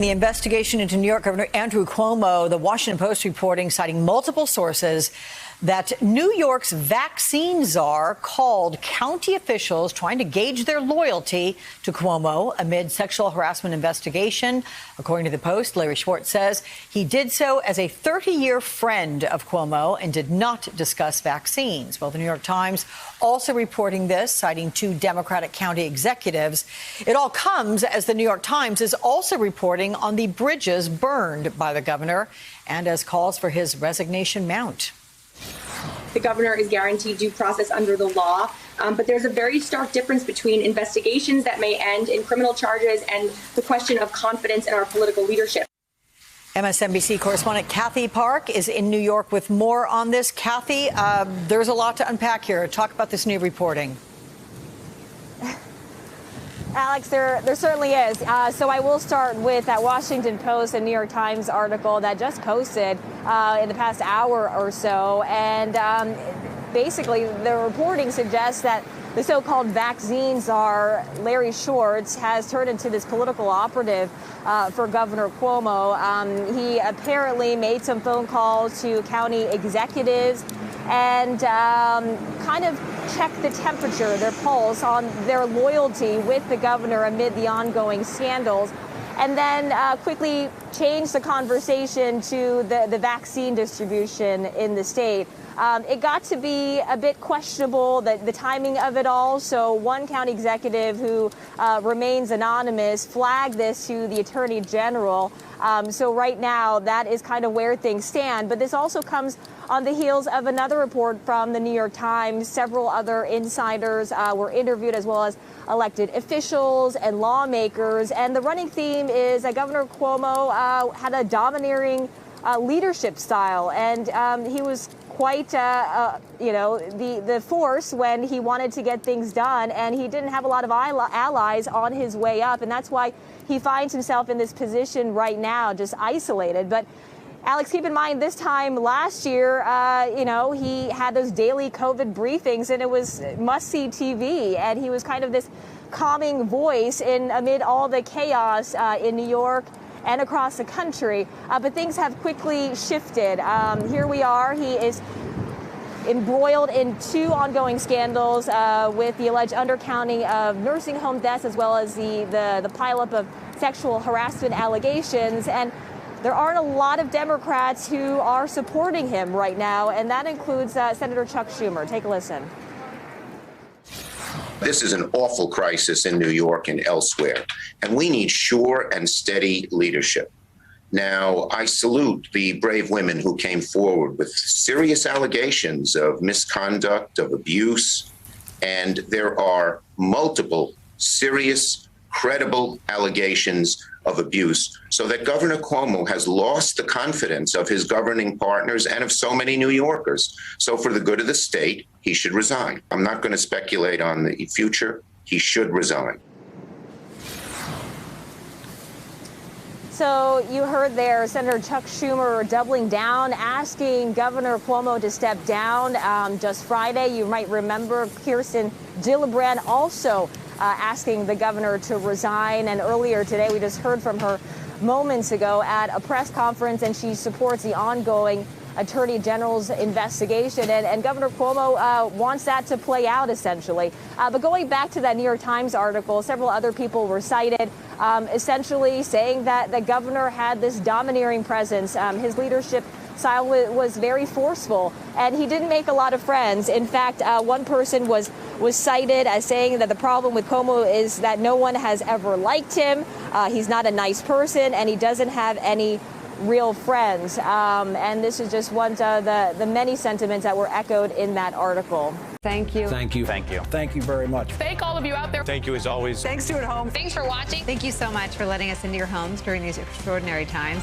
The investigation into New York Governor Andrew Cuomo, the Washington Post reporting, citing multiple sources, that New York's vaccine czar called county officials trying to gauge their loyalty to Cuomo amid sexual harassment investigation. According to the Post, Larry Schwartz says he did so as a 30-year friend of Cuomo and did not discuss vaccines. Well, the New York Times also reporting this, citing two Democratic county executives. It all comes as the New York Times is also reporting on the bridges burned by the governor and as calls for his resignation mount. The governor is guaranteed due process under the law, but there's a very stark difference between investigations that may end in criminal charges and the question of confidence in our political leadership. MSNBC correspondent Kathy Park is in New York with more on this. Kathy, there's a lot to unpack here. Talk about this new reporting. Alex, there certainly is. So I will start with that Washington Post and New York Times article that just posted in the past hour or so. And basically, the reporting suggests that the so-called vaccine czar, Larry Schwartz, has turned into this political operative for Governor Cuomo. He apparently made some phone calls to county executives and kind of check the temperature, their pulse on their loyalty with the governor amid the ongoing scandals, and then quickly change the conversation to the vaccine distribution in the state. It got to be a bit questionable, the timing of it all. So one county executive who remains anonymous flagged this to the Attorney General. So right now, that is kind of where things stand. But this also comes on the heels of another report from the New York Times. Several other insiders were interviewed, as well as elected officials and lawmakers. And the running theme is that Governor Cuomo had a domineering leadership style, and he was quite, the force when he wanted to get things done, and he didn't have a lot of allies on his way up, and that's why he finds himself in this position right now, just isolated. But Alex, keep in mind, this time last year, he had those daily COVID briefings, and it was must-see TV, and he was kind of this calming voice amid all the chaos in New York and across the country. But things have quickly shifted. Here we are. He is embroiled in two ongoing scandals with the alleged undercounting of nursing home deaths, as well as the pileup of sexual harassment allegations. And there aren't a lot of Democrats who are supporting him right now, and that includes Senator Chuck Schumer. Take a listen. This is an awful crisis in New York and elsewhere, and we need sure and steady leadership. Now, I salute the brave women who came forward with serious allegations of misconduct, of abuse, and there are multiple serious, credible allegations of abuse, so that Governor Cuomo has lost the confidence of his governing partners and of so many New Yorkers. So for the good of the state, he should resign. I'm not going to speculate on the future. He should resign. So you heard there Senator Chuck Schumer doubling down, asking Governor Cuomo to step down. Just Friday, you might remember Kirsten Gillibrand also asking the governor to resign. And earlier today, we just heard from her moments ago at a press conference, and she supports the ongoing Attorney General's investigation. And Governor Cuomo wants that to play out, essentially. But going back to that New York Times article, several other people were cited, essentially saying that the governor had this domineering presence. His leadership style was very forceful, and he didn't make a lot of friends. In fact, one person was cited as saying that the problem with Cuomo is that no one has ever liked him. He's not a nice person, and he doesn't have any real friends. And this is just one of the many sentiments that were echoed in that article. Thank you. Thank you. Thank you. Thank you very much. Thank all of you out there. Thank you as always. Thanks to at home. Thanks for watching. Thank you so much for letting us into your homes during these extraordinary times.